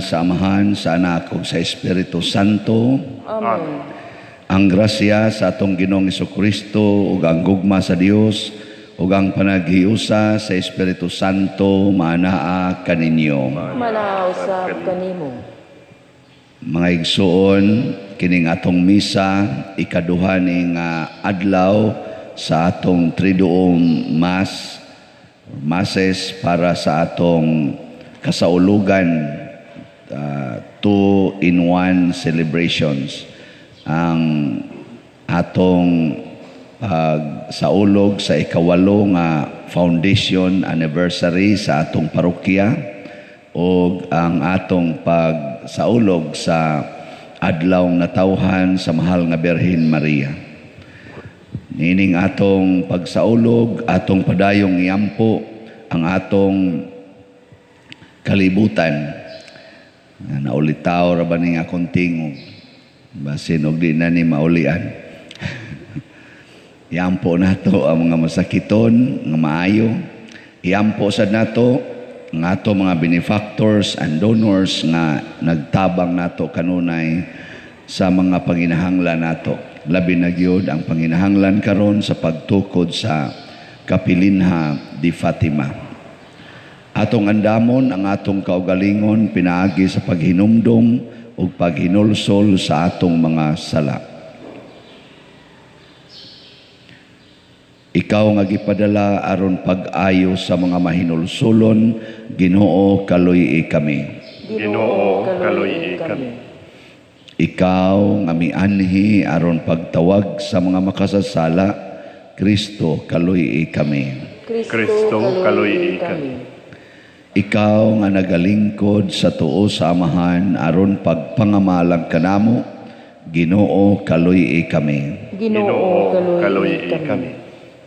Sa Amahan, sa Anak ug sa Espiritu Santo. Amen. Ang grasya sa atong Ginoong Jesucristo ug ang gugma sa Dios ug ang panaghiusa sa Espiritu Santo maanaa kaninyo. Manausab kanimo. Mga igsuon, kining atong misa ikaduha ning adlaw sa atong Triduum Masses para sa atong kasaulugan. 2-in-1 celebrations. Ang atong pagsaulog sa ikawalo nga foundation anniversary sa atong parokya o ang atong pagsaulog sa adlaw natawhan sa mahal nga Birhen Maria. Nining atong pagsaulog, atong padayong iampo ang atong kalibutan. Naulitaw ra ba ning akong tingog basin og di na ni maulian. Iampo nato ang mga masakiton nga maayo, iampo sad nato ang ato mga benefactors and donors nga nagtabang nato kanunay sa mga panginahanglan nato, labi na gyud ang panginahanglan karon sa pagtukod sa Kapilinha di Fatima. Atong andamon ang atong kaugalingon pinaagi sa paghinumdom ug paghinulsol sa atong mga sala. Ikaw nga gipadala aron pag-ayo sa mga mahinulsolon, Ginoo kaluy kami. Ginoo kaluy kami. Ikaw nga mianhi aron pagtawag sa mga makasasala, Kristo kaluy kami. Kristo kaluy kami. Ikaw nga nagalingkod sa tuo sa Amahan aron pagpangamalag kanamo, Ginoo kaluy kami. Ginoo kaluy kami.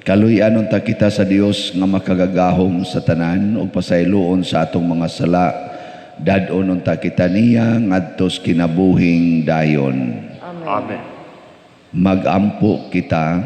Kaluy-anon ta kita sa Dios nga makagagahom sa tanan ug pasayloon sa atong mga sala. Dad-onon ta kita niya ngadtos kinabuhing dayon. Amen. Magampo kita.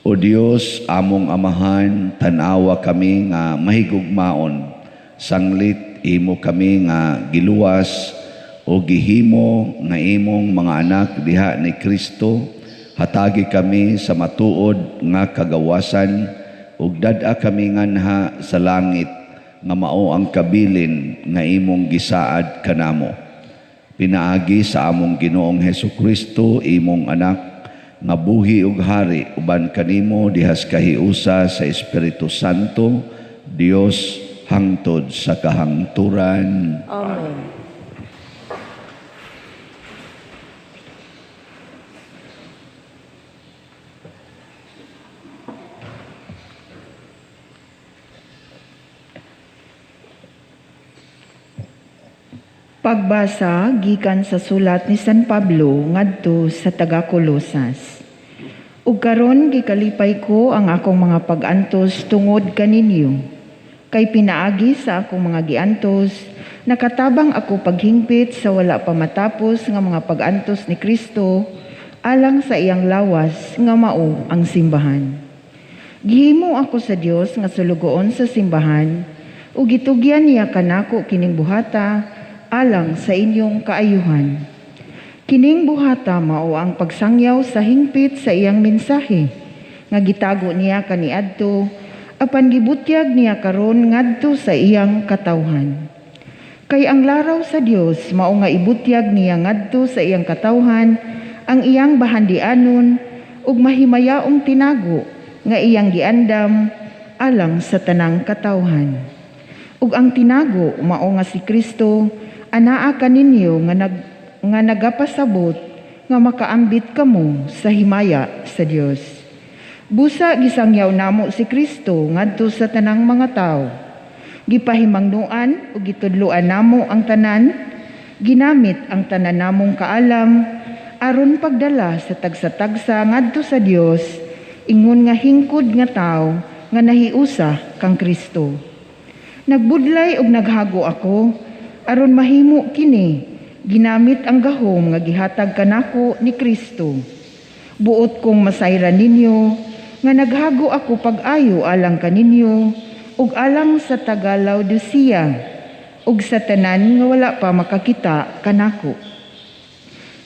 O Dios, among Amahan, tanawa kami nga mahigugmaon. Sanglit imo kami nga giluwas o gihimo nga imong mga anak diha ni Kristo. Hatagi kami sa matuod nga kagawasan ug dad-a kami nganha sa langit nga mao ang kabilin nga imong gisaad kanamo. Pinaagi sa among Ginoong Hesukristo, imong anak, nga buhi ug hari uban kanimo dihas kahiusa sa Espiritu Santo, Dios hangtod sa kahangturan. Amen. Pagbasa gikan sa sulat ni San Pablo ngadto sa taga-Kolosas. Ug karon gikalipay ko ang akong mga pag-antos tungod kaninyo. Kay pinaagi sa akong mga giantos, nakatabang ako paghingpit sa wala pa matapos nga mga pag-antos ni Kristo alang sa iyang lawas nga mao ang simbahan. Gihimo ako sa Dios nga sulugoon sa simbahan ug gitugyan niya kanako kining buhata alang sa inyong kaayuhan. Kining buhata mao ang pagsangyaw sa hingpit sa iyang mensahe nga gitago niya kaniadto apan gibutyag niya karon ngadto sa iyang katawhan. Kay ang laraw sa Dios mao nga ibutyag niya ngadto sa iyang katawhan ang iyang bahandianon ug mahimayaong tinago nga iyang giandam alang sa tanang katawhan. Ug ang tinago mao nga si Kristo anaa kaninyo nga nagapasabot nga makaambit kamo sa himaya sa Dios. Busa gisangyaw namo si Kristo ngadto sa tanang mga tao. Gipahimangnuan ug gitudloan namo ang tanan, ginamit ang tanan namong kaalam aron pagdala sa tagsa-tagsa ngadto sa Dios ingon nga hingkod nga tao nga nahiusa kang Kristo. Nagbudlay ug naghago ako aron mahimo kini, ginamit ang gahom nga gihatag kanako ni Kristo. Buot kong masayran ninyo nga naghago ako pag-ayo alang kaninyo ug alang sa taga Laodicea ug sa tanan nga wala pa makakita kanako.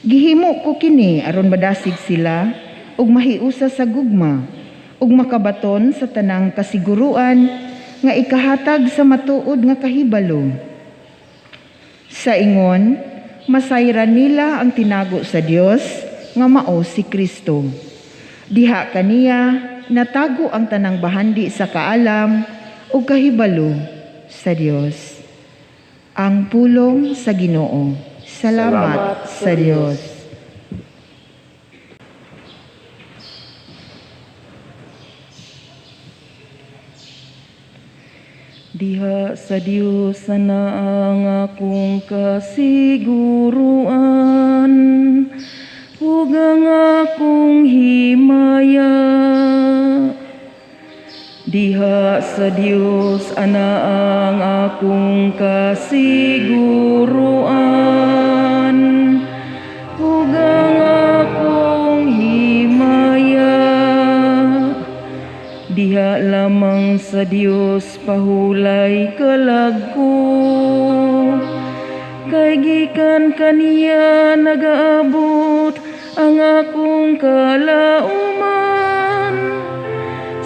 Gihimo ko kini aron madasig sila ug mahiusa sa gugma ug makabaton sa tanang kasiguruan nga ikahatag sa matuod nga kahibalo. Sa ingon, masayran nila ang tinago sa Dios nga mao si Kristo. Diha kaniya natago ang tanang bahandi sa kaalam ug kahibalo sa Dios. Ang pulong sa Ginoo. Salamat sa Dios. Diha sa Dios na ang akong kasiguruan, ug ang akong himaya. Diha sa Dios ana ang akong kasiguruan, ug ang akong himaya. Diha lamang sa Dios pahulay kalagko, kay gikan kaniya nagaabot ang akong kalauman.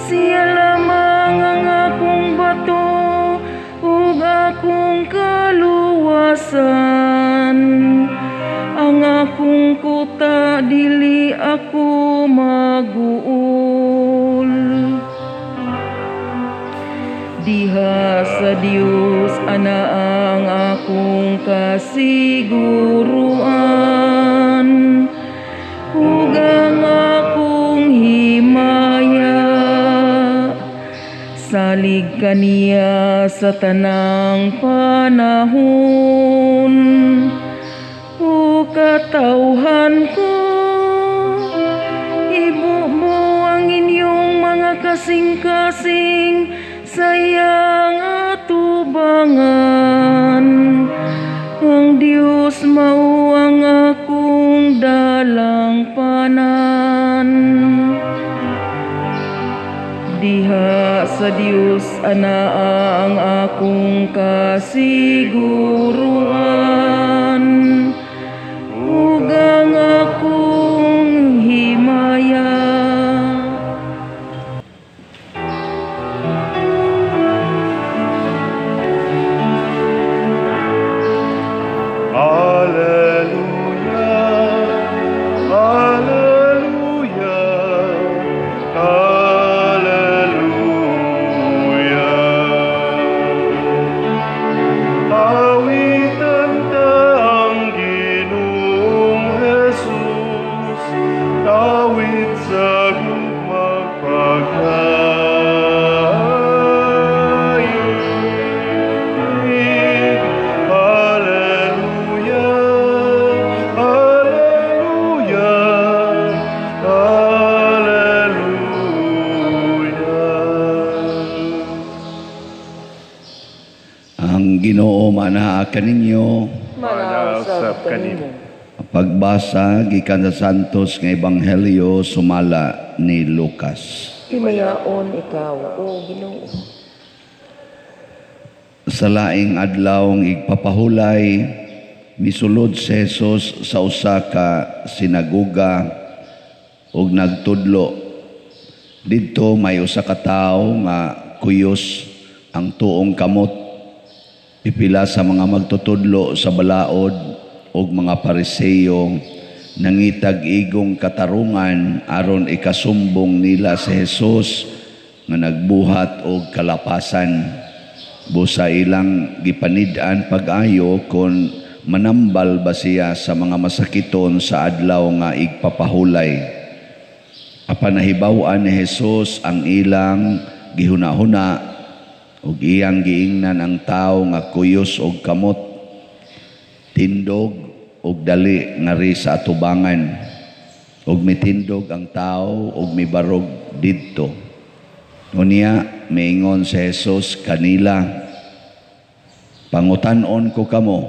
Siya lamang ang akong bato ug akong kaluwasan. Ang akong kuta dili ako maguol. Diha sa Dios ana ang akong kasiguruan, ug ang akong himaya. Salig kaniya sa tanang panahon, o katawhan ko. Ibubo ang inyong mga kasing-kasing sayang atubangan. Ang Dios mao ang akong dalang panan. Diha sa Dios ana ang akong kasiguruan, ug ang akong himaya. Ginoo manaa kaninyo. Manausab kanimo. Pagbasa gikan sa Santos nga Ebanghelyo sumala ni Lucas. Himayaon ikaw, O Ginoo. Sa laing adlaw igpapahulay, misulod si Jesus sa usa ka sinagoga ug nagtudlo. Didto may usa ka tawo nga kuyos ang tuong kamot. Pipila sa mga magtutudlo sa balaod ug mga Pariseo nangitag igong katarungan aron ikasumbong nila si Jesus nga nagbuhat og kalapasan. Busa ilang gipanid-an pag-ayo kon manambal ba siya sa mga masakiton sa adlaw nga igpapahulay. Apan nahibaw-an ni Jesus ang ilang gihuna-huna ug iyang giingnan ang tawo nga kuyos og kamot, tindog ug dali nga ri sa atubangan, ug mitindog ang tawo ug mibarog didto. Unya miingon si Jesus kanila, "Pangutan-on ko kamo,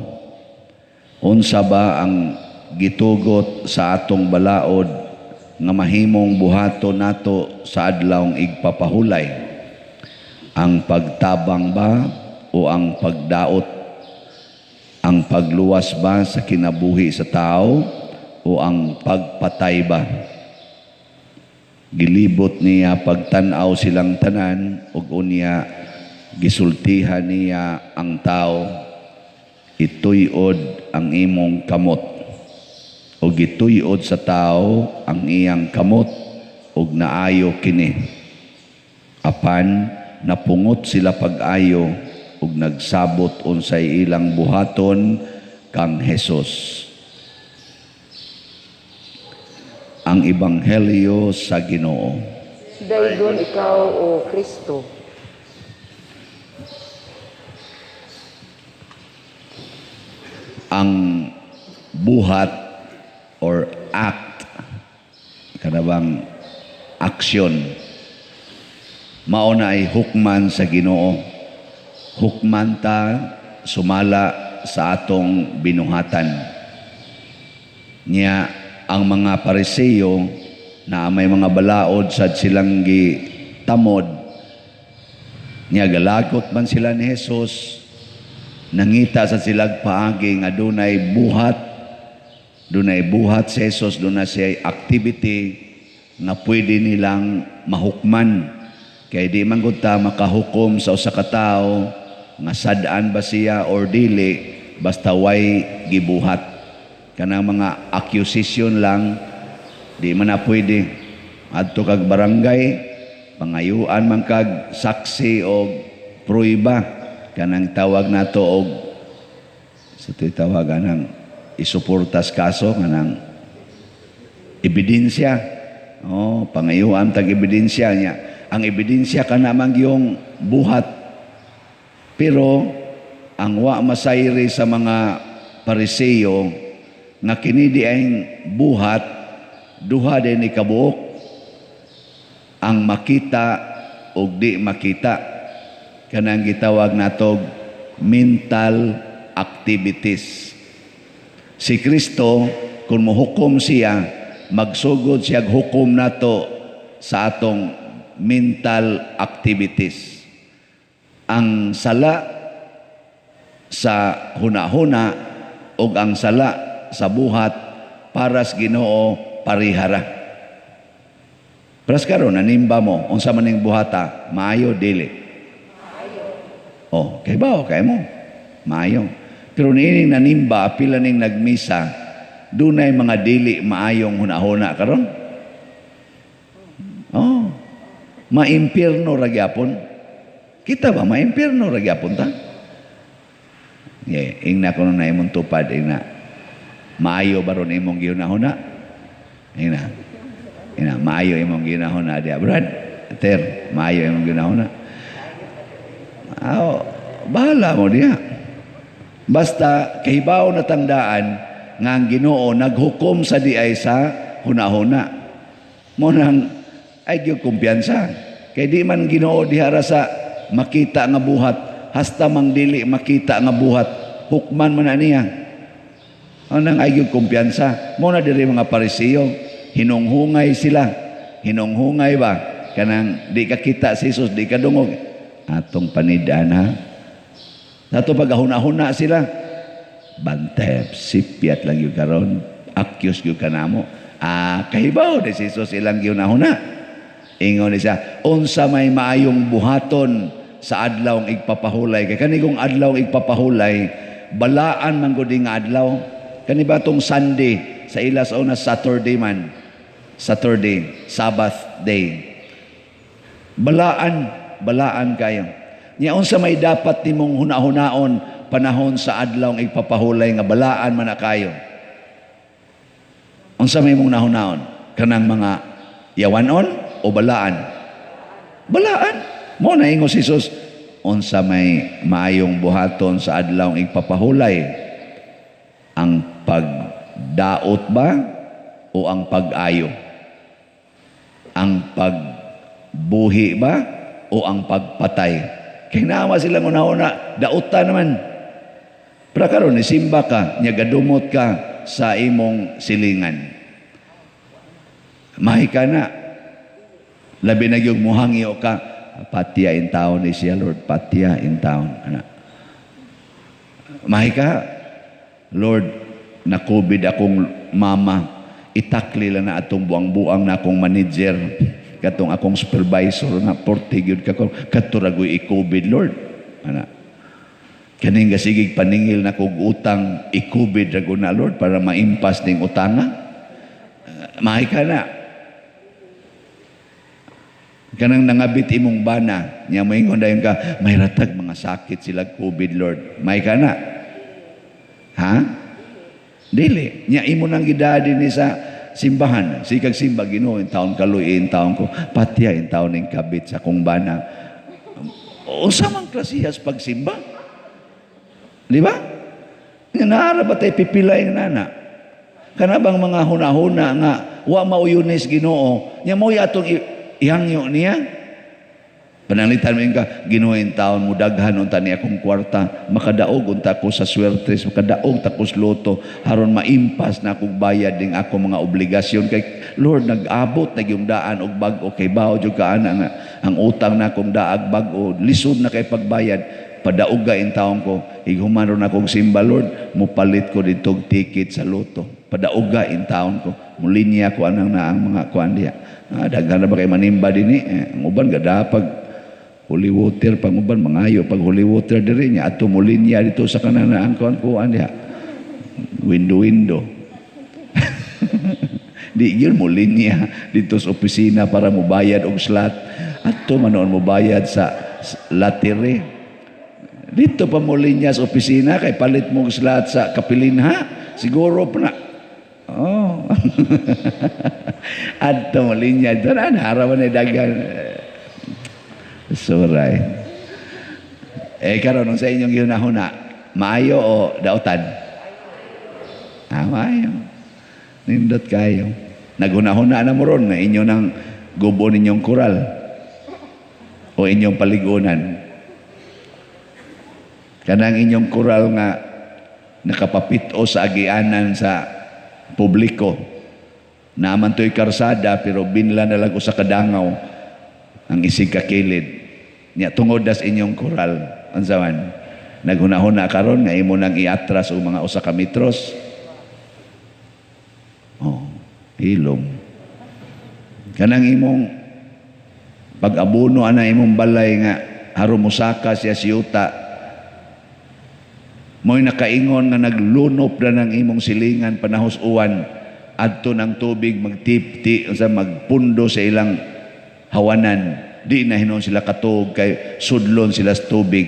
unsa ba ang gitugot sa atong balaod nga mahimong buhaton nato sa adlawng igpapahulay? Ang pagtabang ba o ang pagdaot? Ang pagluwas ba sa kinabuhi sa tao o ang pagpatay ba?" Gilibot niya pagtan-aw silang tanan ug unya gisultihan niya ang tao, "Ituyod ang imong kamot." O gituyod sa tao ang iyang kamot ug naayo kini. Apan napungot sila pag-ayo ug nagsabot unsay ilang buhaton kang Hesus. Ang Ebanghelyo sa Ginoo. Daygon ikaw, O Kristo. Ang buhat or act, kanabang aksyon, mao na ay hukman sa Ginoo. Hukman ta sumala sa atong binuhatan. Niya ang mga Pariseo na may mga balaod sad silang gitamod, niya galagot man sila ni Jesus, nangita sa silag paagi nga dunay buhat si Jesus, dunay siya activity nga pwede nilang mahukman. Kaya di man gud ta makahukom sa usa ka tawo nga sad-an ba siya or dili basta way gibuhat. Kanang mga accusation lang di man na pwede. Adto kag barangay, pangayuan man kag saksi o pruiba, kanang tawag nato og sa tawag anang isuportas kaso kanang ebidensya. Pangayuan tag ebidensya niya. Ang ebidensya ka namang yung buhat. Pero ang wa masayri sa mga Pariseo nga kini di ay buhat, duha din ni kabuok, ang makita o di makita. Kanang gitawag natog mental activities. Si Kristo, kung muhukom siya, magsugod siya hukom nato sa atong mental activities. Ang sala sa hunahuna o ang sala sa buhat para sa Ginoo parihara. Pras karon nanimba mo unsa man ning buhata, maayo dili. Kay bao kay mo maayo. Pero nining nanimba pila ning nagmisa, dunay mga dili maayong hunahuna karon. Maimpierno ra gyapon. Kita ba maimpierno ra gyapon ta? Ingna ko na imong tupad, ingna. Maayo baron imong gihunahuna? Ingna, maayo imong gihunahuna dia, Brad. Ter, maayo imong gihunahuna? Bahala mo diya. Basta kahibaw na tandaan nga ang Ginoo naghukom sa diay sa hunahuna. Mo nang ay gyud kumpiyansa. Kay di man Ginoo dihara sa makita nga buhat, hasta mang dili makita nga buhat, hukman man na niya. Nang ay gyud kumpiyansa. Mo na diri mga Pariseo, hinunghungay sila. Hinunghungay ba? Kanang di ka kita si Jesus, di ka dungog. Atong panidaan ha. Nato pagahuna-huna sila. Bantep, sipiat lang yung karon. Accuse yung kanamo. Kahibaw ni si Jesus ilang gihunahuna. Ingon siya, unsa may maayong buhaton sa adlawng igpapahulay. Kay kanigong adlawng igpapahulay, balaan man gud nga adlaw. Kani ba tong Sunday Sa ila sa una Saturday man. Saturday, Sabbath day. Balaan kayo. Nya unsa may dapat nimong hunahunaon panahon sa adlaw ng ipapahulay nga balaan man na kayo. Unsa may mong nahunaon? Kanang mga yawanon o balaan? Balaan. Mo na ingon si Jesus, unsa may maayong buhaton sa adlaw ng ipapahulay? Ang pagdaot ba o ang pag-ayo? Ang pagbuhi ba o ang pagpatay? Kaya naama silang una-una, dauta naman. Pero karon isimba ka, nyagadumot ka sa imong silingan. Mahi ka na. Labi na yung muhangyo ka, patya in taon ni siya, Lord, patya in taon. Mahi ka, Lord, na COVID akong mama, itakli lang na atong buang-buang na akong manager, katong akong supervisor na 40 gyud ka ko katuragoy i-COVID, Lord. Kaning gasigig paningil na kog utang i-COVID ra na, Lord, para maimpas ning utanga. Mahi ka na. Kanang nangabit imong bana, nya moingon dayon ka, may ratag mga sakit sila COVID, Lord. Mahi ka na. Ha? Dili. Nya imo nang gidadi ni sa simbahan. Sikag simba, Ginoo, in taon kaluy, in taon ko, patya, in taon ng kabit sa kong bana. O samang klasihas pagsimba. Di ba? Nga naara ba tayo pipilay ng nana? Kanabang mga huna-huna nga, wa mauyunis Ginoo, nya mo atong ihangyo niya. Pananglitan mo ka, Ginoo, in taon mo daghan unta ni akong kwarta, makadaog unta ko sa swertres, makadaog takos loto, haron maimpas na akong bayad ding ako mga obligasyon. Kay Lord, nag-abot na yung daan og bag-o, kay bao jud ka ana nga ang utang na akong daag bag-o, lisod na kay pagbayad, padaog in taon ko, highuman ron akong simba, Lord, mupalit ko dito ticket sa loto, padaog in taon ko, mulinya ko anang na ang mga kuan diha. Daghan na ba kay manimba dinhi? Ang uban gada pag holy water, panguban, mangayo, pag holy water diri niya, at tumulinya dito sa kananaan kuan niya. Window. Di yun mo linya dito sa opisina para mo bayad og slot. At to manoon mo bayad sa latire. Dito pa mo linya sa opisina, kay palit mo og slot sa kapilin, ha? Siguro pa na. Oh. At to mo linya. Ito na, harapan na dagan. Suray. Karon sa inyong ginahuna, maayo o dautan? Maayo. Nindot kayo. Naghuna-huna na mo ron na inyo ng gubo ninyong kural o inyong paligunan. Kanang inyong kural nga nakapapito sa agianan sa publiko. Naman to'y karsada pero binla na lang ko sa kadangaw ang isig kakilid. Nya tungod das inyong koral, ansaman, naghuna-huna karon nga imo nang iatras o mga usa ka metros. Oh, ilom. Kanang imong pag-abuno ana imong balay nga aron musaka siya siyuta. Mo'y nakaingon nga naglunop na ng imong silingan panahos uwan adto ng tubig magtipti sa magpundo sa ilang hawanan. Di na hinon sila katog kay sudlon sila sa tubig.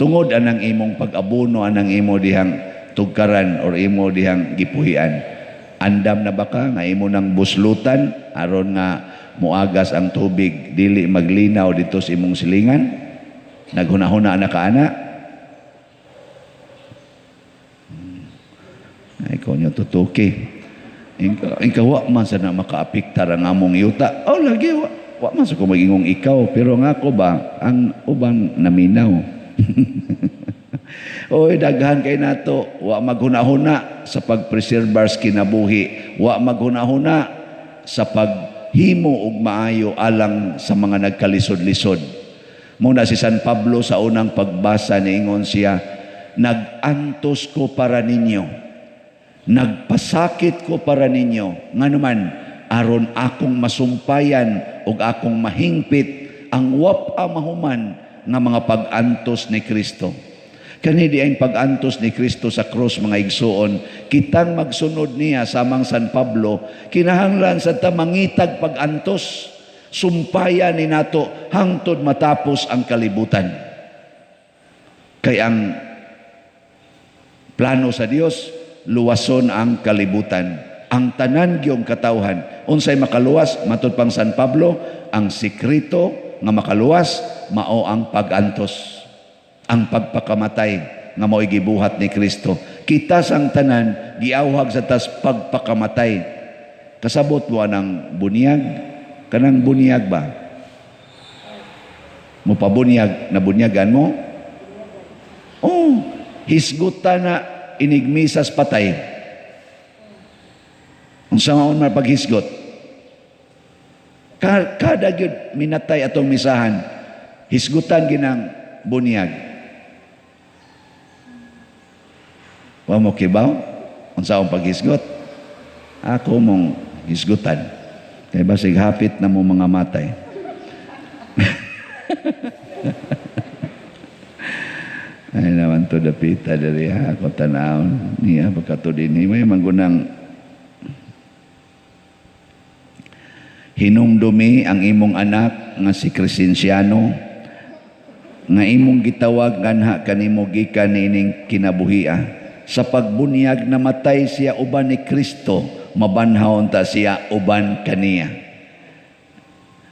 Tungod anang imong pag-abuno, anang imo dihang tugkaran or imo dihang gipuhian. Andam na baka nga imo nang buslutan aron nga muagas ang tubig dili maglinaw dito sa imong silingan? Naghuna-huna na ka ana? Ay ko nyo tutuki. Inka wa man sa na makaapiktar ang among yuta. Oh lagi wa man sa ko magingong ikaw, pero nga ko ba ang ubang naminaw. Oy daghan kay nato, wa maghuna-huna sa pagpreserbar sa kinabuhi, wa maghuna-huna sa paghimo og maayo alang sa mga nagkalisod-lisod. Muna si San Pablo sa unang pagbasa niingon siya, nag-antos ko para ninyo, nagpasakit ko para ninyo, nganuman aron akong masumpayan ug akong mahingpit ang wapa mahuman nga mga pag-antos ni Kristo. Kani di ang pag-antos ni Kristo sa krus, mga igsuon, kitang magsunod niya samang San Pablo, kinahanglan sa tamangitag pag-antos, sumpaya ni nato hangtod matapos ang kalibutan. Kay ang plano sa Dios, luwason ang kalibutan. Ang tanan gyung katawhan, unsay makaluwas, matud pang San Pablo, ang sikreto nga makaluwas mao ang pag-antos, ang pagpakamatay nga mao'y gibuhat ni Kristo. Kita sang tanan giawhag sa tas pagpakamatay. Kasabot mo anang bunyag, kanang bunyag ba? Mo pabunyag na bunyagan mo? Oh, hisgutan na inigmisas patay. Ang sangaon man paghisgot. Kada gyud minatay atong misahan, hisgutan ginang bunyag. Wa mo kibaw? Unsa ang paghisgot? Ako mong hisgutan. Kay basig hapit na mo mga matay. Ay naman to dapita dari ako tanawon niya pagkato dinhi may manggunang hinumdumi ang imong anak nga si Crescenciano nga imong gitawag nganha kanimo gikan nining kinabuhia. Sa pagbunyag namatay siya uban ni Kristo, mabanhawon ta siya uban kaniya.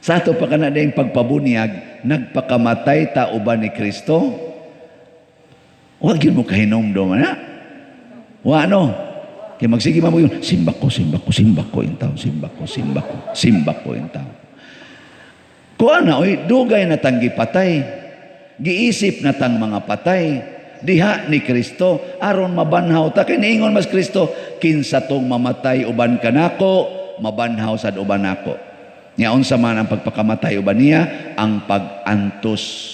Sa ato pa kana dayang pagpabunyag, nagpakamatay ta uban ni Kristo. Wa gyud mo kahinumdum ana. Wa ano? Kay magsige mo yun, simba ko intaw, simba ko intaw. Kuha na, oy, dugay na tang gipatay. Giisip na tang mga patay. Diha ni Kristo, aron mabanhaw ta. Kay niingon mas Kristo, kinsa tong mamatay uban kanako, mabanhaw sad uban nako. Nya unsa man ang pagpakamatay uban niya? Ang pag-antos.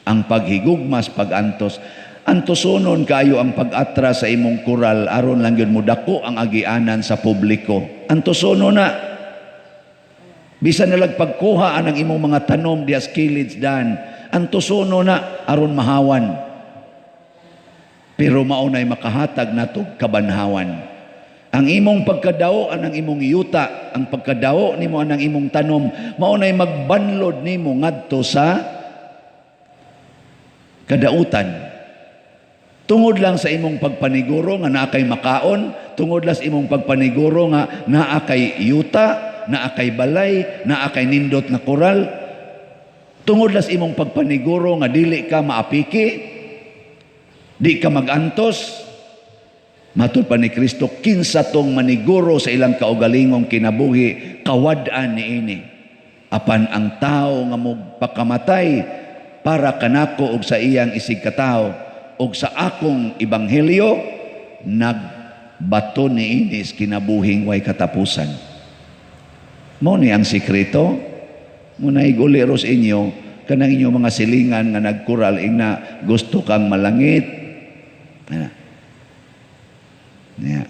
Ang paghigugmas, pag-antos. Antosonon kayo ang pag-atras sa imong kural aron lang yun mo dako ang agianan sa publiko. Antosono na. Bisan nalag pagkuha ang imong mga tanom dias kilid dan. Antosono na aron mahawan. Pero maunay makahatag nato kabanhawan. Ang imong pagkadao anang imong yuta, ang pagkadao nimo anang imong tanom, maunay magbanlod nimo ngadto sa kadautan. Tungod lang sa imong pagpaniguro nga naa kay makaon, tungod lang sa imong pagpaniguro nga naa kay yuta, naa kay balay, naa kay nindot nga koral, tungod lang sa imong pagpaniguro nga dili ka maapiki, di ka magantos, matud pa ni Kristo, kinsa tong maniguro sa ilang kaugalingong kinabuhi, kawad-an niini. Apan ang tao nga magpakamatay para kanako og sa iyang isig katao, og sa akong ebanghelyo, nagbato ni inis kinabuhing way katapusan. Mo ni ang sikreto, muna iguliros inyo, kanang inyo mga silingan nga nagkural, ina gusto kang malangit.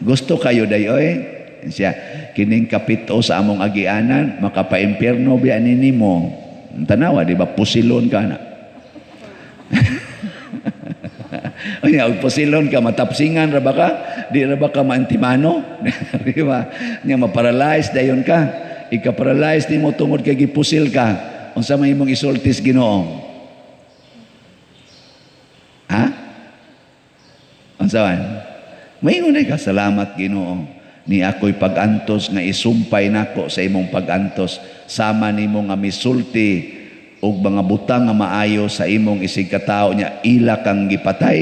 Gusto kayo dayoy, siya, kining kapito sa among agianan, makapa-impyerno biya ninimo. Tanawa, di ba, pusilon ka na. O niya, pusilon ka, matapsingan ra ba ka? Di ra ba ka maantimano? Di ba? Niya, maparalyze dayon ka. Ika-paralyze ni mo tungod kay gipusil ka. Unsa may imong isultis Ginoo? Ha? Unsa man? Maingon ka, salamat Ginoo. Ni ako'y pag-antos nga isumpay nako sa imong pag-antos. Sama nimo nga misulti og mga butang nga maayo sa imong isig katao niya, ila kang gipatay,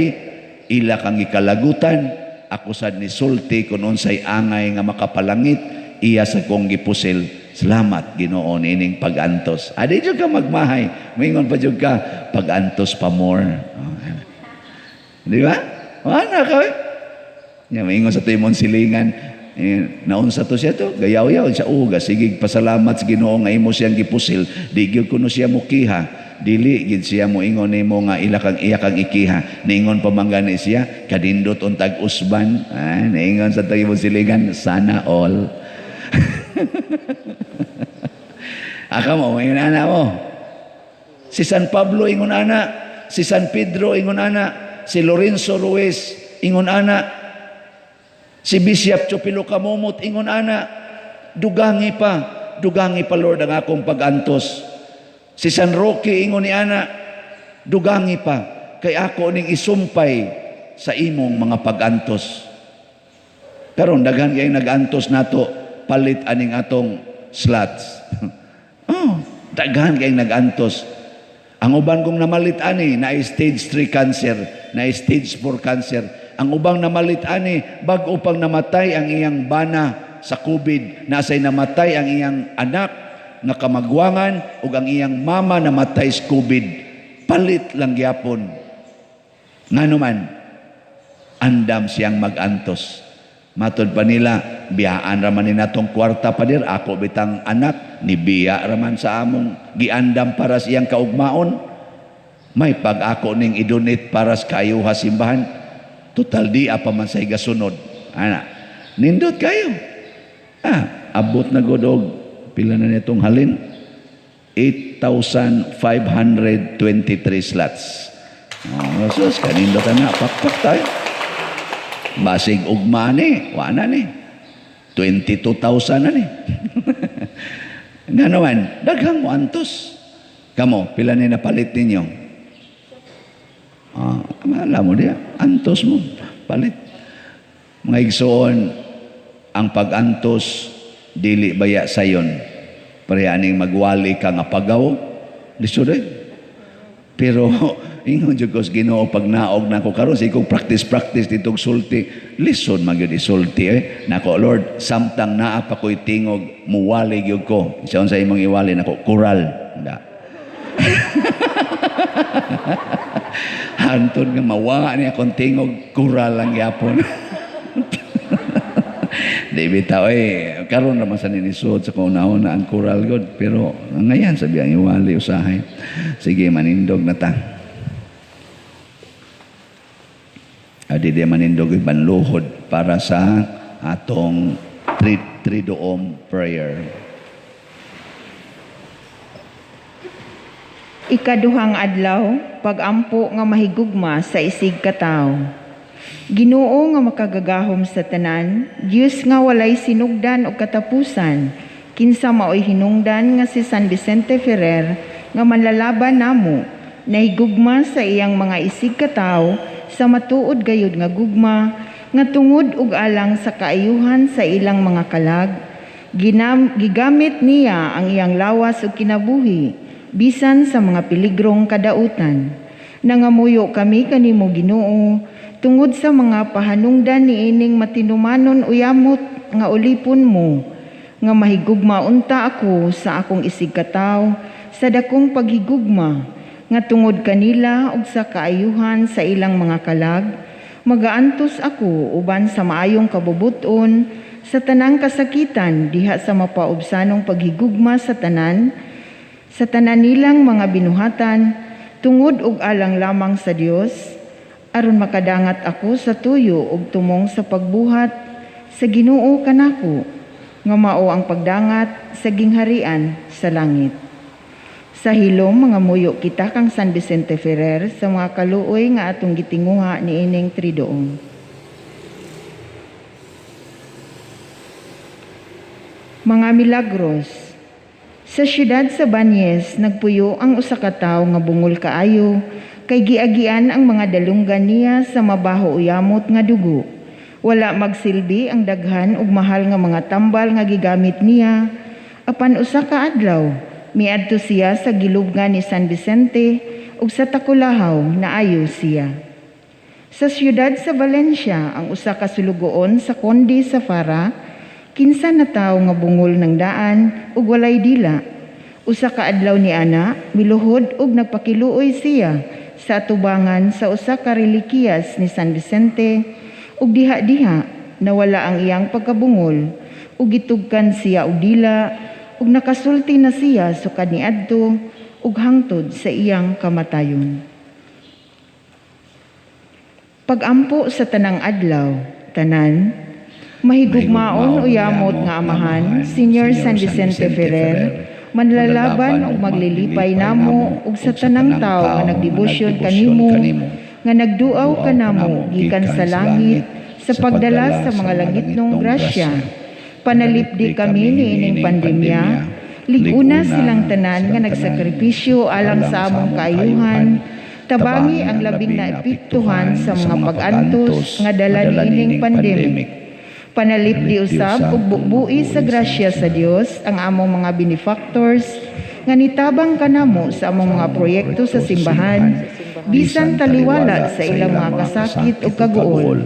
ila kang gikalagutan, ako sad ni sulti kun unsay angay nga makapalangit, iya sa kong gipusil. Salamat Ginoo nining pag-antos. Adi jud ka magmahay, mingon pa jud ka pag-antos pa more. Di ba? Ana ka. Nya mingon sa timon silingan, naunsa to siya to, gayaw-yaw siya, uga, sige, pasalamat sa Ginoo nga imo siyang gipusil, di gyud kuno siya mukiha, dili gid siya mo ingon nimo nga iya kang ikiha, niingon pa man gani siya, kadindot untag usban, niingon sa timon silingan, sana all. Aka mo, ingon ana mo. Si San Pablo ingon ana, si San Pedro ingon ana, si Lorenzo Ruiz, ingon ana, si Bishop Chupilo Kamumot, ingon ana, dugangi pa Lord ang akong pag-antos. Si San Roque, ingon ni ana, dugangi pa, kay ako ning isumpay sa imong mga pag-antos. Karon daghan kay nag-antos nato, palit aning atong slots. Oh, daghan kay nag-antos. Ang uban kong namalit ani na stage 3 cancer, na stage 4 cancer. Ang ubang namalit ani bag-o pang namatay ang iyang bana sa COVID, nasay namatay ang iyang anak na kamagwangan ug ang iyang mama namatay sa COVID. Palit lang gyapon. Nganuman andam siyang mag-antos. Matod pa nila, biyaan raman ni natong kwarta pa dir, ako bitang anak, nibiya raman sa among giandam para siyang kaugmaon. May pag ako ning idonate para sa kayuha simbahan, total di apa man sa igasunod. Ana, nindot kayo. Abot na godog, pila na nitong halin? 8,523 slots. Oh, sus, kanindot na, pakpak tayo. Basig ugma ni, wala ni. 22,000 na ni. Nga naman, daghang mo antos. Kamo, pila ni napalit ninyo? Alam mo diya, antos mo, palit. Mga igsoon, ang pag-antos, dili baya sayon. Parehaning magwali ka nga pagaw, lisod eh. Pero, ingon jud ko sa Ginoo pag naog na ko karon sa ikong practice ditong sulti, lison magyud isulti nako Lord, samtang naa pa ko'y tingog muwali gyud ko. Saon sa imong iwali nako kural. Da. Hantod nga mawa ni akong tingog kural lang gyapon. Di bitaw karon naman sa ninisod sa kauna-una ang kural god, pero ngayon sabi ang iwali usahay. Sige, manindog na ta. Adi di manindog banluhod para sa atong tridoom prayer. Ikaduhang adlaw, pagampo nga mahigugma sa isig katawo. Ginoo nga makagagahom sa tanan, Dios nga walay sinugdan o katapusan, kinsa maoy hinungdan nga si San Vicente Ferrer nga manlalaban namo, nahigugma sa iyang mga isig katawo sa matuod gayud nga gugma, nga tungod ug alang sa kaayuhan sa ilang mga kalag, gigamit niya ang iyang lawas ug kinabuhi, bisan sa mga peligrong kadautan. Nangamuyo kami kanimo Ginoo, tungod sa mga pahanungdan niining matinumanon uyamot nga ulipon mo, nga mahigugma unta ako sa akong isig katawo, sa dakong paghigugma, nga tungod kanila ug sa kaayuhan sa ilang mga kalag, magaantos ako uban sa maayong kabubuton sa tanang kasakitan diha sa mapaubsanong paghigugma sa tanan nilang mga binuhatan, tungod ug alang lamang sa Dios, aron makadangat ako sa tuyo ug tumong sa pagbuhat sa Ginoo kanako, nga mao ang pagdangat sa gingharian sa langit. Sa hilom mga muyo kita kang San Vicente Ferrer sa mga kaluoy nga atong gitinguha niining tridoong. Mga milagros. Sa siyudad sa Banyes, nagpuyo ang usa ka tawo nga bungol kaayo, kay giagian ang mga dalunggan niya sa mabaho uyamot nga dugo. Wala magsilbi ang daghan ug mahal nga mga tambal nga gigamit niya. Apan usa ka adlaw, miadto siya sa gilubngan ni San Vicente ug sa takulahaw naayo siya. Sa siyudad sa Valencia, ang usa ka sulugoon sa Conde sa Fara, kinsa na tawo nga bungol ng daan ug walay dila. Usa ka adlaw ni ana, miluhod ug nagpakiluoy siya sa atubangan sa usa ka relikiyas ni San Vicente ug diha-diha nawala ang iyang pagkabungol ug gitugkan siya og dila ug nakasulti na siya sukad niadto ug hangtod sa iyang kamatayon. Pagampo sa tanang adlaw, tanan, mahigugmaon o yamot nga amahan, Senior San Vicente Ferrer, manlalaban ug maglilipay namo ug sa tanang tawo nga nagdebosyon kanimo, nga nagduaw kanamo gikan sa langit sa pagdala sa mga langitnong grasya. Panalipdi kami niining pandemya, liguna silang tanan nga nagsakripisyo alang sa among kaayuhan, tabangi ang labing naepektuhan sa mga pag-antos nga dala niining pandemic. Panalipdi usab ug bubui sa grasya sa Dios ang among mga benefactors nga nitabang kanamo sa among mga proyekto sa simbahan, bisan taliwala sa ilang mga kasakit ug kaguol.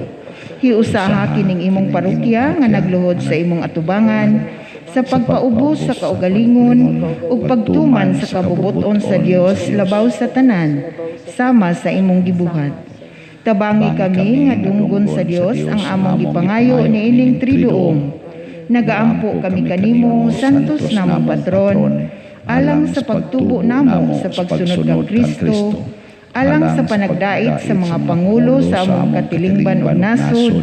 Hiusaha kining imong parokya nga nagluhod sa imong atubangan sa pagpaubos sa kaugalingon ug pagtuman sa kabubuton sa Dios labaw sa tanan sama sa imong gibuhat. Tabangi kami nga dunggon sa Dios ang among gipangayo niining triduong. Nagaampo kami kanimo santos namong patron alang sa pagtubo namo sa pagsunod kang Kristo, alang sa panagdait sa mga pangulo sa among katilingban ug nasod,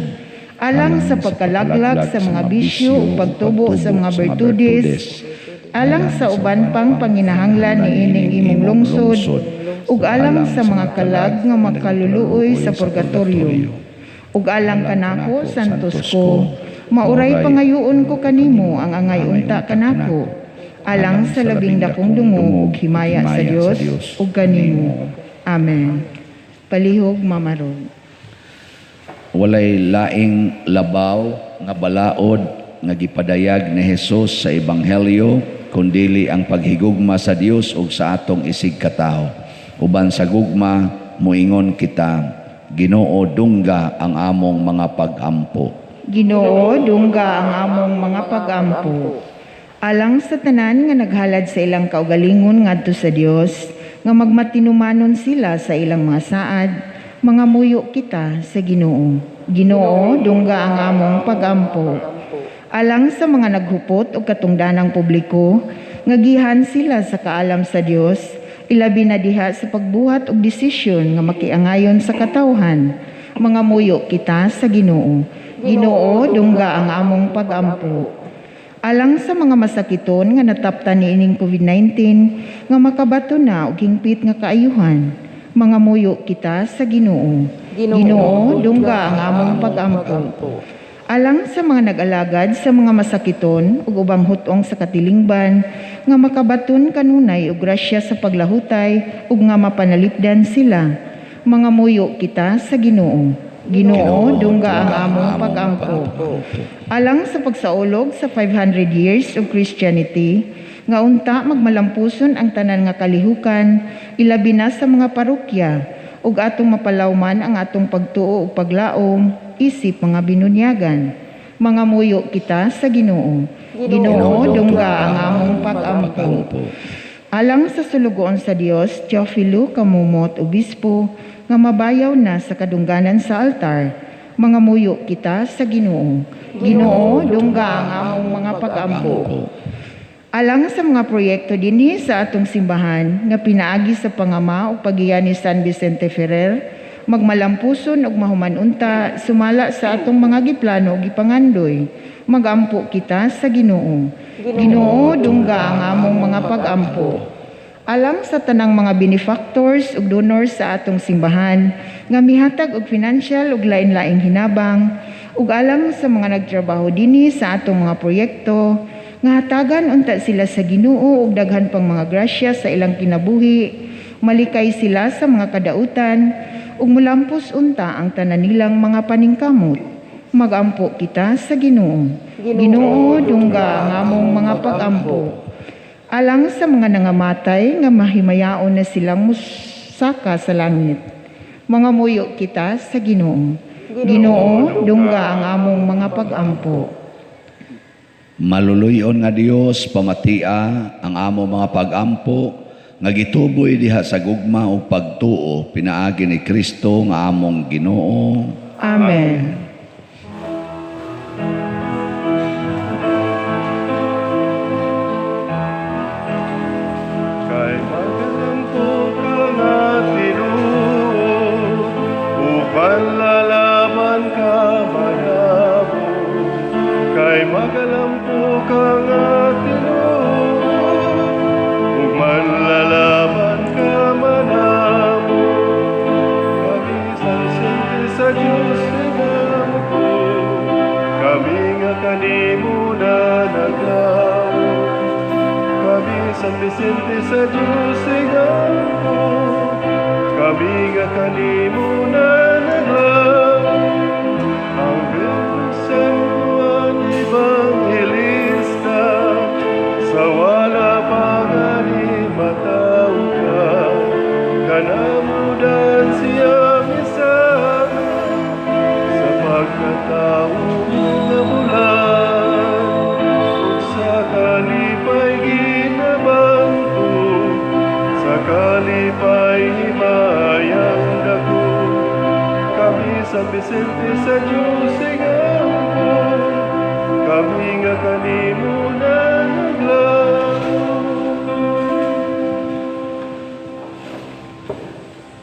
alang sa pagkalaglag sa mga bisyo ug pagtubo sa mga bertudes, alang sa uban pang panginahanglan niining imong lungsod, ug alang sa mga kalag nga makaluluoy sa purgatorio. Ug alang kanako santos ko, mauray pangayoon ko kanimo ang angay unta kanako, alang sa labing dakong dungog ug himaya sa Dios ug kanimo. Amen. Palihog mamarog. Walay laing labaw nga balaod nga gipadayag ni Hesus sa ebanghelyo kundili ang paghigugma sa Dios ug sa atong isig katao. Uban sa gugma moingon kita, Ginoo dungga ang among mga pag-ampo. Ginoo dungga ang among mga pag-ampo. Alang sa tanan nga naghalad sa ilang kaugalingon ngadto sa Dios, nga magmatinumanon sila sa ilang mga saad, mga muyo kita sa Ginoo. Ginoo, dungga ang among pag-ampo. Alang sa mga naghupot o katungdanang publiko, nga gihan sila sa kaalam sa Dios, ilabi na diha sa pagbuhat og desisyon nga makiangayon sa katawhan, mga muyo kita sa Ginoo. Ginoo, dungga ang among pag-ampo. Alang sa mga masakiton nga nataptan niining COVID-19 nga makabato na og hingpit nga kaayuhan, mga muyo kita sa Ginoo. Ginoo, dungga ang among pag-ampo. Alang sa mga nag-alagad sa mga masakiton ug ubang hutong sa katilingban nga makabaton kanunay og grasya sa paglahutay ug nga mapanalipdan sila, mga muyo kita sa Ginoo. Ginoo, dungga ang among pag-ampo. Alang sa pagsaulog sa 500 years of Christianity, nga unta magmalampuson ang tanan nga kalihukan, ilabi na sa mga parokya, ug atong mapalawman ang atong pagtuo ug paglaom, isip mga binunyagan. Mga muyo kita sa Ginoo. Ginoo, dungga ang among pag-ampo. Alang sa sulugoon sa Dios, Teofilo Kamumot, Obispo, nga mabayaw na sa kadungganan sa altar, mga muyo kita sa Ginoo. Ginoo, dungga ang among mga pag-ampo. Alang sa mga proyekto dinhi sa atong simbahan nga pinaagi sa pangama o pagiya ni San Vicente Ferrer, magmalampuson og mahumanunta sumala sa atong mga giplano ug gipangandoy, magampo kita sa Ginoo. Ginoo, dungga ang among mga pag-ampo. Alang sa tanang mga benefactors ug donors sa atong simbahan nga mihatag og financial ug lain-laing hinabang, ug alang sa mga nagtrabaho dinhi sa atong mga proyekto nga hatagan unta sila sa Ginoo ug daghan pang mga grasya sa ilang kinabuhi, malikay sila sa mga kadautan ug mulampos unta ang tanan nilang mga paningkamot. Magampo kita sa Ginoo. Ginoo, dungga ang among mga pag-ampo. Alang sa mga nangamatay nga mahimayaon na silang musaka sa langit, mga muyo kita sa Ginoo. Ginoo, dungga ang among mga pag-ampo. Maluluyon nga Dios pamatia ang among mga pag-ampo nga gituboy diha sa gugma ug pagtuo pinaagi ni Kristo nga among Ginoo. Amen. Kay magalampo ka nga tinuod, uban lalaban ka manamo. Kay magalampo ka nga tinuod, ugman lalaban ka manamo. Kami San Vicente sa Diyos igampo, kami nga kanimo na naglang. Ang Santo ang Evangelista, sa wala pangani mataw ka, kanamudan siya misahan, sa pagkatao na bulan, sa kalipay ginabanto, sa kalipay himayang dako, kami San Vicente sa Diyos igampo, kami nga kanimo na naglaho.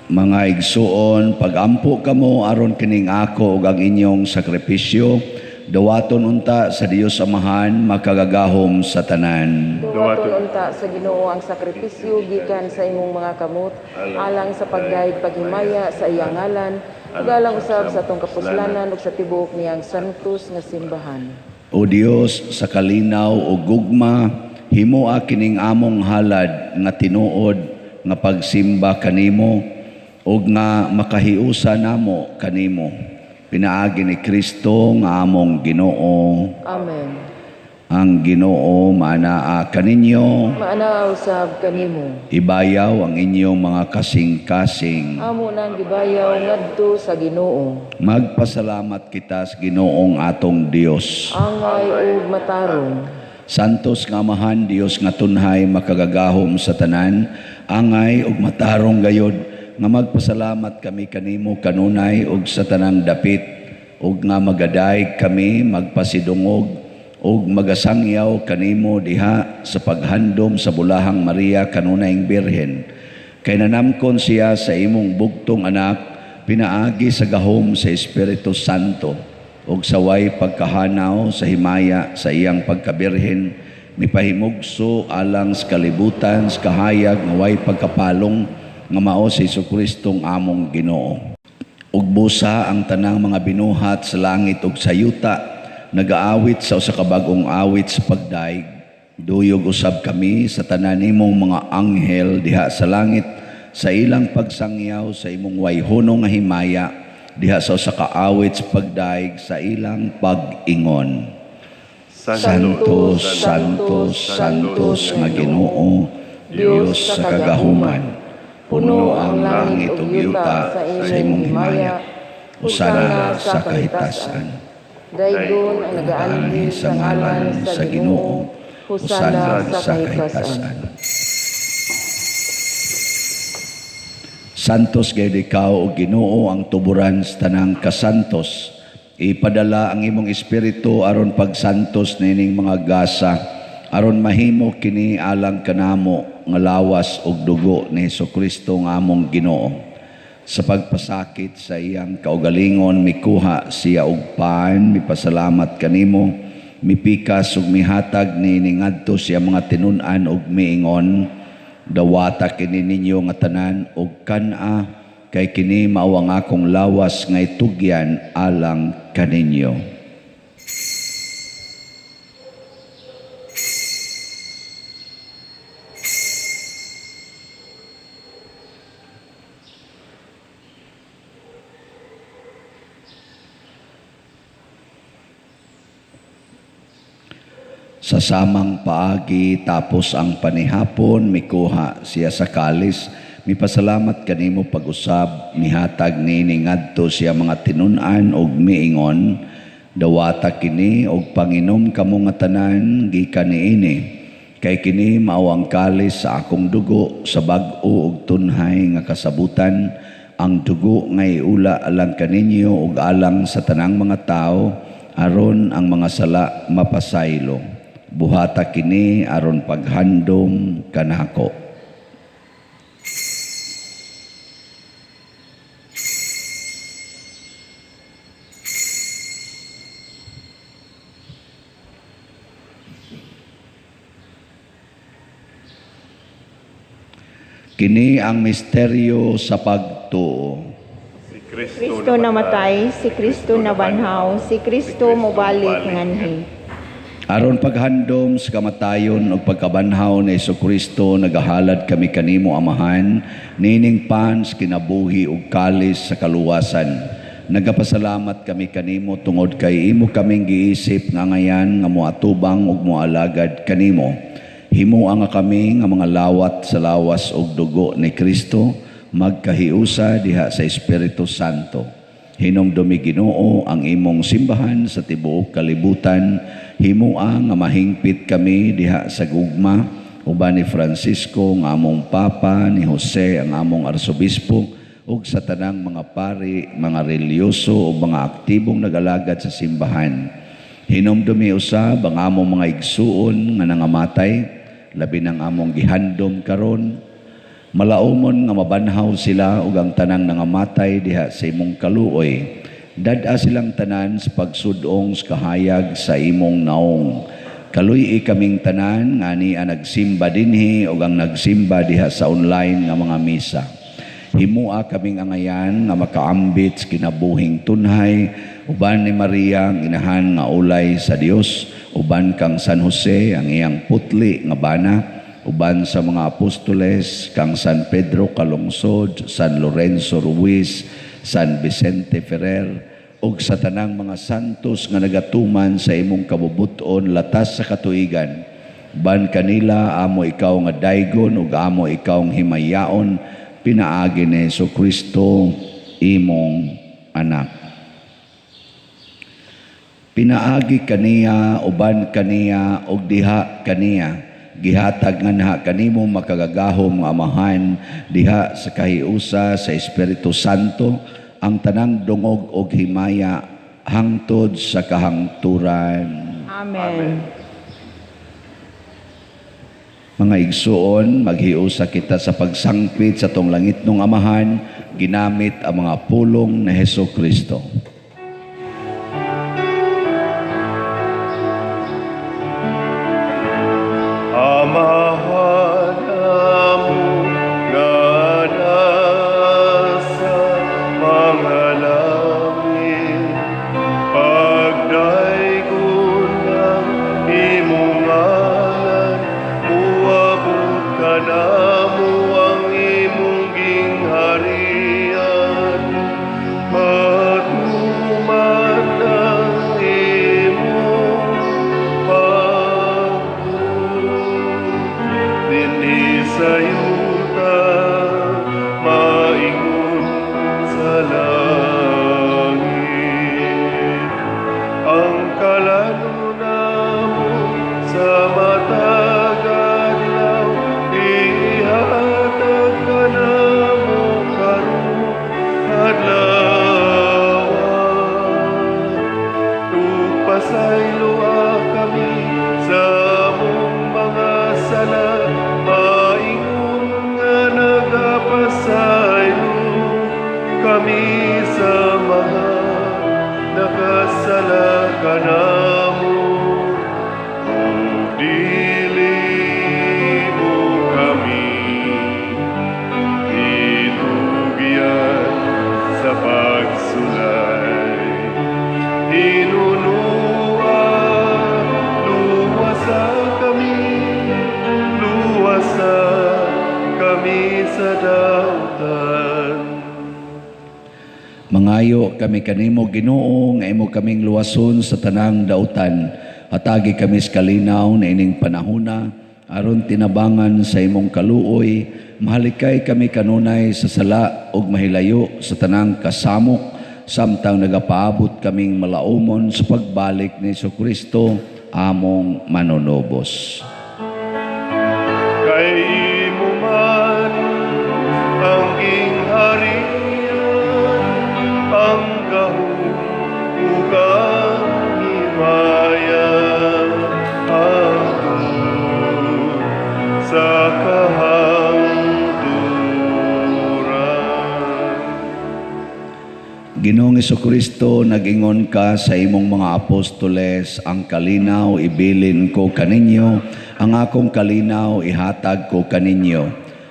Mga igsuon, pagampo kamo aron kining ako ug ang inyong sakripisyo, dawaton unta sa Dios Amahan makagagahom sa tanan. Duwaton unta sa Ginoo ang sakripisyo gikan sa imong mga kamot, alang sa pagdayeg paghimaya sa iyang ngalan, ug alang usab sa atong kapuslanan ug sa tibuok niyang santos nga simbahan. O Dios sa kalinaw ug gugma, himoa kining among halad nga tinuod nga pagsimba kanimo ug nga makahiusa namo kanimo. Pinaagi ni Kristo nga among Ginoo. Amen. Ang Ginoo maanaa kaninyo, Maana usab kanimo. ibayaw ang inyong mga kasing-kasing. Amo nang gibayaw ngadto sa Ginoo. Magpasalamat kita sa Ginoong atong Dios. Angay ug matarong. Santos nga Amahan, Dios nga tunhay makagagahom sa tanan, angay ug matarong gayod, nga magpasalamat kami kanimo kanunay ug sa tanang dapit, ug nga magadayeg kami magpasidungog ug magasangyaw kanimo diha sa paghandom sa bulahang Maria kanunayng Birhen. Kay nanamkon siya sa imong bugtong anak, pinaagi sa gahom sa Espiritu Santo, ug saway pagkahanaw sa himaya sa iyang pagkabirhen, mipahimugso alang sa kalibutan sa kahayag nga way pagkapalong nga mao si Jesucristong among Ginoo. Ug busa ang tanang mga binuhat sa langit ug sa yuta, nagaawit sa usa ka bag-ong awit sa pagdaig. Duyog usab kami sa tanan nimong mga anghel diha sa langit sa ilang pagsangyaw sa imong wayhunong nga himaya diha sa usa ka awit sa pagdaig sa ilang pag-ingon. Santos, Santos, Santos nga Ginoo, Dios sa kagahuman. Puno ang langit ug yuta sa imong himaya. Usana sa kahitasan. Daygon ang nagaandi sa ngalan sa Ginoo. Husana sa kahitasan. Santos gayud ikaw o Ginoo ang tuburan sa tanang kasantos. Ipadala ang imong espiritu aron pagsantos nining mga gasa, aron mahimo kini alang kanamo nga lawas ug dugo ni Jesucristo nga among Ginoo. Sa pagpasakit sa iyang kaugalingon mikuha siya og paan, mipasalamat kanimo, mipikas ug mihatag ni ngadto siya mga tinun-an ug miingon, dawata kini ninyo nga tanan ug kana, kay kini mao ang akong lawas nga itugyan alang kaninyo. Sa samang paagi tapos ang panihapon, mikuha siya sa kalis, mipasalamat kanimo pag-usab, mihatag ni ngadto siya mga tinun-an og miingon, dawata kini og panginom kamo nga tanan gikan niini, kay kini mao ang kalis sa akong dugo sa bag-o ug tunhay nga kasabutan, ang dugo nga iula alang kaninyo ug alang sa tanang mga tao, aron ang mga sala mapasaylo. Buhata kini aron paghandom kanako. Kini ang misteryo sa pagtuo. Si Kristo namatay, si Kristo nabanhaw, si Kristo mobalik nganhi. Aron paghandom sa kamatayon o pagkabanhaw ni Jesucristo, nagahalad kami kanimo, Amahan, nining pans, kinabuhi ug kalis sa kaluwasan. Nagapasalamat kami kanimo tungod kay imo kaming giisip nga ngayan nga moatubang ug moalagad kanimo. Himuang nga kami nga mga lawat sa lawas ug dugo ni Kristo, magkahiusa diha sa Espiritu Santo. Hinumdumi, Ginoo, ang imong simbahan sa tibuok kalibutan. Himua nga mahingpit kami diha sa gugma uban ni Francisco nga among Papa, ni Jose ang among Arsobispo, ug sa tanang mga pari, mga reliyoso o mga aktibong nagalagad sa simbahan. Hinumdumi usab ang among mga igsuon nga nangamatay, labi ng among gihandom karon. Malaumon nga mabanhaw sila ug ang tanang nangamatay diha sa imong kaluoy. Dad-a silang tanan sa pagsudong sa kahayag sa imong naong. Kaluy kaming tanan nga niya nagsimba dinhi ug ang nagsimba diha sa online nga mga misa. Himua kaming angayan nga makaambit sa kinabuhing tunhay, uban ni Maria ang inahan nga ulay sa Dios, uban kang San Jose ang iyang putli nga bana, uban sa mga apostoles kang San Pedro Calungsod, San Lorenzo Ruiz, San Vicente Ferrer, ug sa tanang mga santos nga nagatuman sa imong kabubuton latas sa katuigan. Uban kanila amo ikaw nga daygon ug amo ikaw nga himayaon, pinaagi ni Jesucristo imong anak. Pinaagi kaniya, uban kaniya ug diha kaniya. Gihatag nga naha kanimo makagagahom nga Amahan diha sa kahiusa sa Espiritu Santo ang tanang dungog og himaya hangtod sa kahangturan. Amen. Mga igsuon, maghiusa kita sa pagsangpit sa tong langitnong Amahan ginamit ang mga pulong na Jesucristo. Amahanamu nga nasa mga langit, pagdaigod ng imong ngalan, uabot ka namo ang imong gingharian, matuman ang imong dinhi sa yuta, maingon sa langit. Ang kalano namo sa matag adlaw, ihatag ka namo karon adlawan. Tugpasaylo kami sa among mga sala, maingon nga nagapasaylo kami sa mga nakasala kanamo. Kung dili mo kami itugyan sa pagsulay, hinunua luwasa kami sa dautan. Mangayo kami kanimo, Ginoo, nga imo kaming luwason sa tanang dautan. Hatagi kami sa kalinaw na ining panahona, aron tinabangan sa imong kaluoy. Mahalikay kami kanunay sa sala ug mahilayo sa tanang kasamok, samtang nagapaabot kaming malaumon sa pagbalik ni Jesucristo among manunobos. Kay imo man ang gingharian, ang gahom ug ang himaya, hangtod sa kahangturan. Ginoong Jesucristo, nag-ingon ka sa imong mga apostoles, ang kalinaw ibilin ko kaninyo, ang akong kalinaw ihatag ko kaninyo.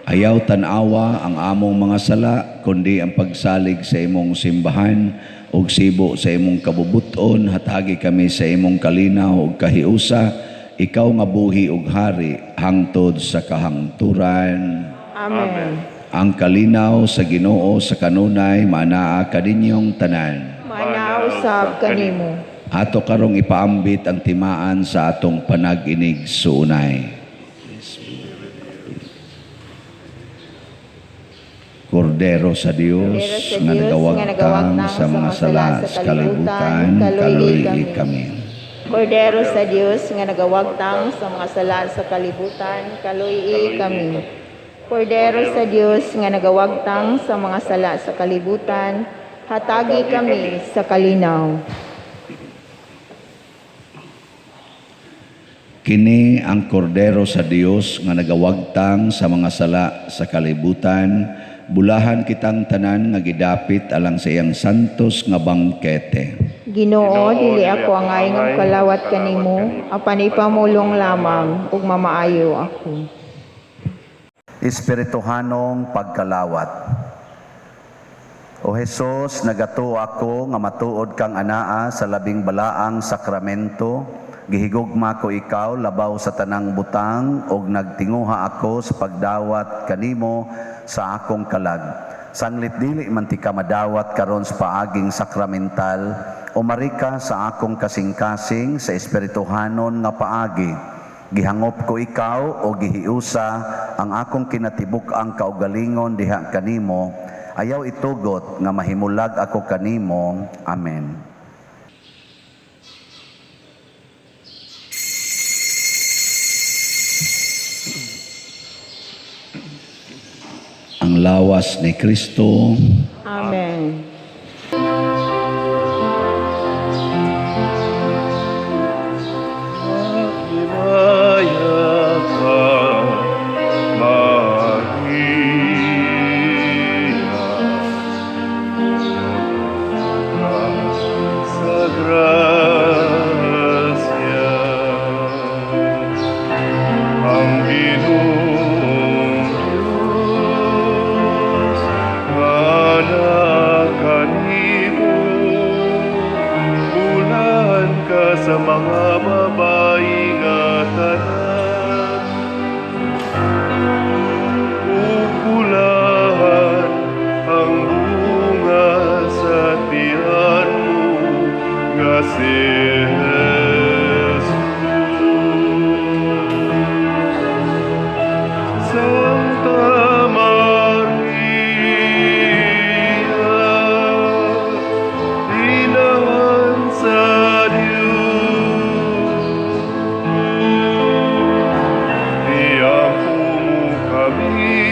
Ayaw tanawa ang among mga sala, kundi ang pagsalig sa imong simbahan, ug sibo sa imong kabubuton, hatagi kami sa imong kalinaw ug kahiusa, ikaw nga buhi ug hari hangtod sa kahangturan. Amen. Ang kalinaw sa Ginoo sa kanunay manaa kaninyong tanan. Manausab kanimo. Ato karong ipaambit ang timaan sa atong panag-inig suunay. Kordero sa Dios nga nagawagtang sa mga sala sa kalibutan, kaluy kami. Kordero sa Dios nga nagawagtang sa mga sala sa kalibutan, kaluy kami. Kordero sa Dios nga nagawagtang sa mga sala sa kalibutan, hatagi kami sa kalinaw. Kini ang kordero sa Dios nga nagawagtang sa mga sala sa kalibutan, bulahan kitang tanan nga gidapit alang sa iyang santos nga bangkete. Ginoo, dili ako ang ayong kalawat kanimo, apan ipamulong lamang ug mamaayo ako. Espirituhanong pagkalawat. O Jesus, nagato ako nga matuod kang anaa sa labing balaang sakramento, gihigugma ko ikaw labaw sa tanang butang ug nagtinguha ako sa pagdawat kanimo sa akong kalag. Sanglit dili man ti ka madawat karon sa paaging sakramental, umarika sa akong kasing-kasing sa espirituhanon nga paagi. Gihangop ko ikaw o gihiusa ang akong kinatibuk-ang kaugalingon diha kanimo, ayaw itugot nga mahimulag ako kanimo. Amen. Ang lawas ni Kristo. Amen. Himaya ka, Maria, sa grasya, ang Ginoong Diyos, anak kanimo, bulan ka sa mga babae nga tanan, ugulahan ang bunga sa tiyan mo, nga si Jesus. Santa Maria, Inahan sa Diyos, iampo mo kami,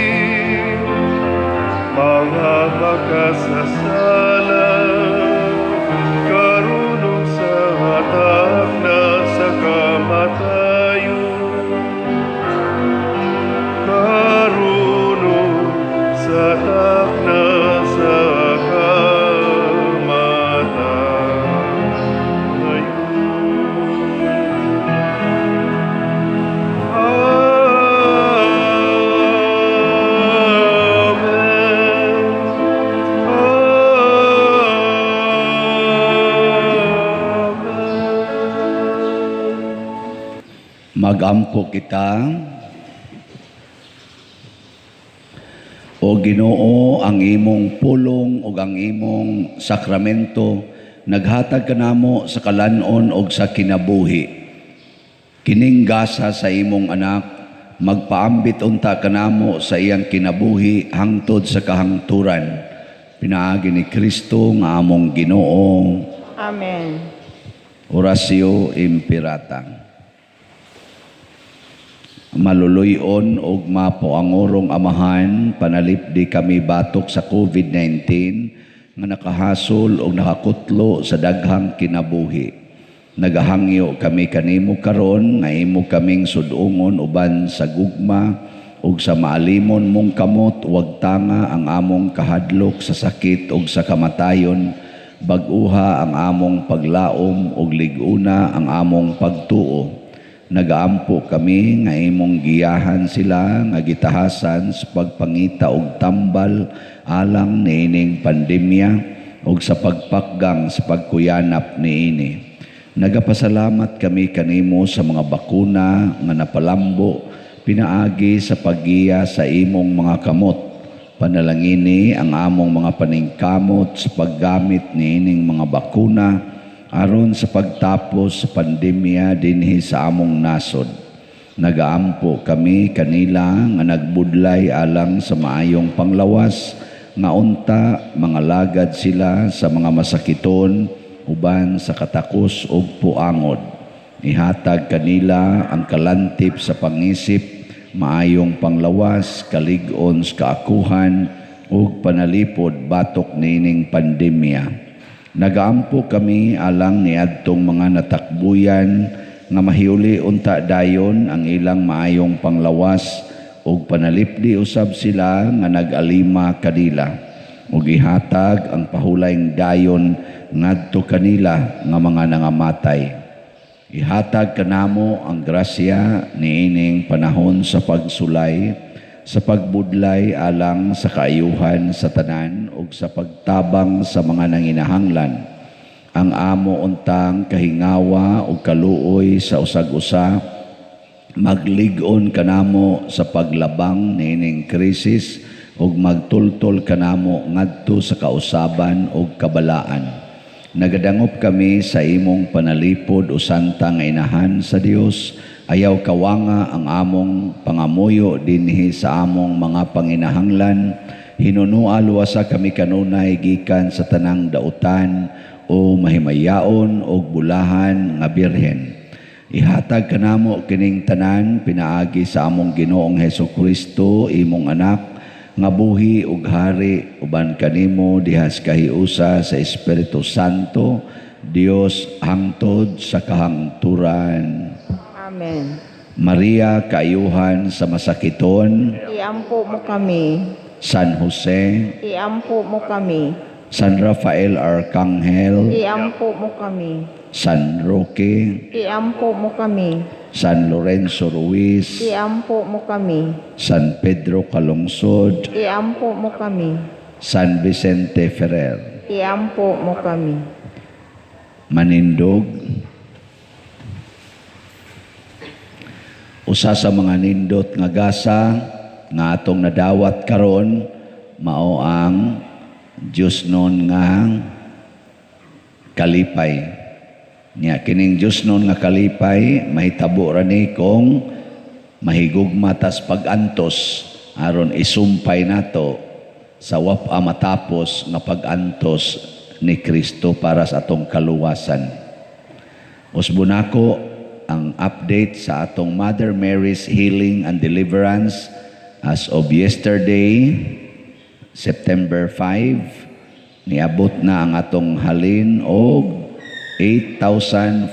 mga makasasala, karunong sa hatak na sa kamatayon, karunong sa takna sa Magampo kita. O Ginoo, ang imong pulong ug ang imong sakramento naghatag kanamo sa kalanon ug sa kinabuhi. Kining gasa sa imong anak magpaambit unta kanamo sa iyang kinabuhi hangtod sa kahangturan. Pinaagi ni Kristo nga among Ginoo. Amen. Orasio Imperata. Maluluyon og mapoangorong amahan, panalipdi kami batok sa COVID-19 nga nakahasol og nakakutlo sa daghang kinabuhi. Nagahangyo kami kanimo karon nga imo kaming sudungon uban sa gugma ug sa maalimon mong kamot, wag tanga ang among kahadlok sa sakit ug sa kamatayon, bag-uha ang among paglaom ug liguna ang among pagtuo. Nagaampo kami nga imong giyahan sila nga gitahasan sa pagpangita og tambal alang niining pandemya ug sa pagpakgang sa pagkuyanap niini. Nagapasalamat kami kanimo sa mga bakuna nga napalambo pinaagi sa paggiya sa imong mga kamot. Panalangini ang among mga paningkamot sa paggamit niining mga bakuna aron sa pagtapos sa pandemya dinhi sa among nasod. Nagaampo kami kanila nga nagbudlay alang sa maayong panglawas nga unta mga lagad sila sa mga masakiton uban sa katakos ug puangod. Ihatag kanila ang kalantip sa pangisip, maayong panglawas, kalig-on sa kaakuhan ug panalipod batok nining pandemya. Nagaampo kami alang niadtong mga natakbuyan nga mahiuli unta dayon ang ilang maayong panglawas ug panalipdi usab sila nga nag-alima kanila ug ihatag ang pahulayng dayon ngadto kanila nga mga nangamatay. Ihatag kanamo ang grasya niining panahon sa pagsulay, sa pagbudlay alang sa kaayuhan sa tanan ug sa pagtabang sa mga nanginahanglan. Ang amo untang kahingawa ug kaluoy sa usag-usa, maglig-on kanamo sa paglabang niining krisis ug magtultol kanamo ngadto sa kausaban ug kabalaan. Nagadangop kami sa imong panalipod o santa nga inahan sa Dios, ayaw kawanga ang among pangamuyo dinhi sa among mga panginahanglan. Hinunua luwasa kami kanunay gikan sa tanang dautan o mahimayaon o bulahan nga birhen. Ihatag kanamo kining tanan pinaagi sa among Ginoong Hesukristo, imong anak, nga buhi ug hari uban kanimo dihas kahiusa sa Espiritu Santo, Dios hangtod sa kahangturan. Amen. Maria, kaayuhan sa masakiton, Iampo mo kami. San Jose, Iampo mo kami. San Rafael Arcangel, Iampo mo kami. San Roque, Iampo mo kami. San Lorenzo Ruiz, Iampo mo kami. San Pedro Calungsod, Iampo mo kami. San Vicente Ferrer. Iampo mo kami. Manindog, usa sa mga nindot nga gasa nga atong nadawat karon mao ang Diyos noon nga kalipay. Nya kining Diyos noon nga kalipay mahitabo ra ni kung mahigugma tas pag-antos aron isumpay nato sa wapa matapos nga pag-antos ni Kristo para sa atong kaluwasan. Usbunako ang update sa atong Mother Mary's Healing and Deliverance as of yesterday, September 5, niabot na ang atong halin og 8,523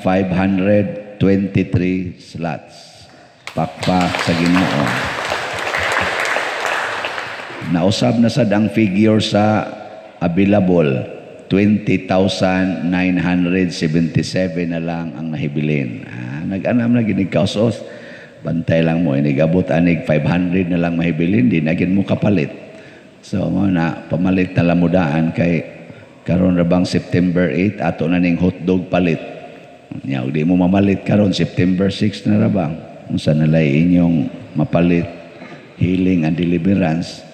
slots. Pakpak sa Ginoo. Nausab na sad ang figure sa available. 20,977 na lang ang nahibilin. Nag-anam na ginig kausos. Bantay lang mo. Inigabot anig 500 na lang mahibilin. Di nagin mo kapalit. So, na pamalit na lamudaan kay karon ra bang September 8 ato na ning hotdog palit. Nya di mo mamalit karon September 6 na ra bang. Unsa na lay inyong mapalit healing and deliverance.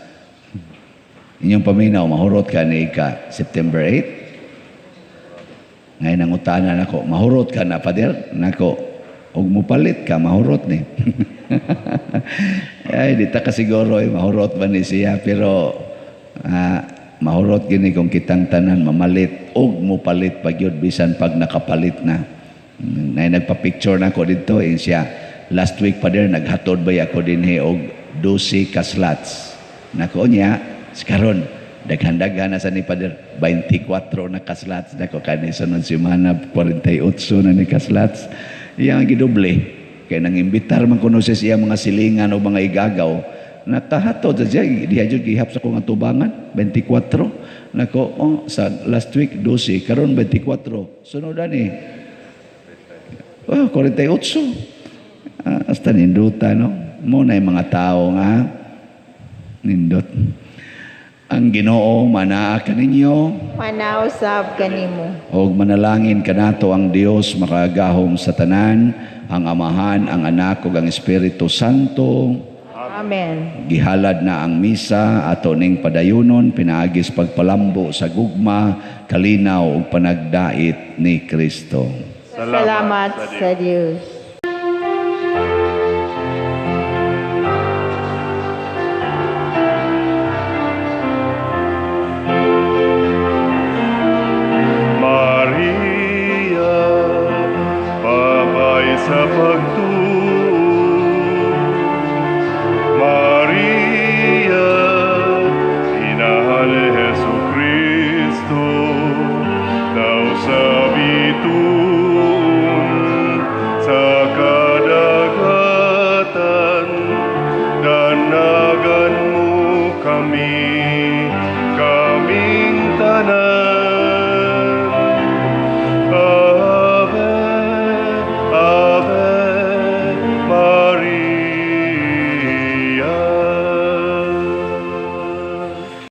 Inyong paminaw mahurot ka ni ka September 8. Ngayon ang utanan ako, mahurot ka na pader nako ug mupalit ka mahurot ni. Ay di ta ka siguro mahurot ba ni siya pero mahurot gini kung kitang tanan mamalit og mupalit pagyud bisan pag nakapalit na. Nay nagpa-picture na ko dito siya last week pa der naghatod ba ako dinhi og 12 ka slots. Nako niya karon daghan-daghan na sa ni pader 24 na ka slots nako kani sunod semana 48 na ni ka slots. Iyang gidoble kay nang imbitar man kuno siya mga silingan o mga igagaw. Nakahatod siya, diha jud gihap sa kong atubangan, 24. Nako, sa last week, 12. Karon 24. Sunod ni. 48. Hasta ninduta, no? Muna yung mga tao nga. Nindot. Ang Ginoo manaa kaninyo Manaw sab kanimo. og manalangin kanato ang Dios makagahom sa tanan, ang Amahan, ang Anak ug ang Espiritu Santo. Amen. Gihalad na ang misa ato ning padayunon pinaagis pagpalambo sa gugma, kalinaw ug panagdait ni Kristo. Salamat sa Dios.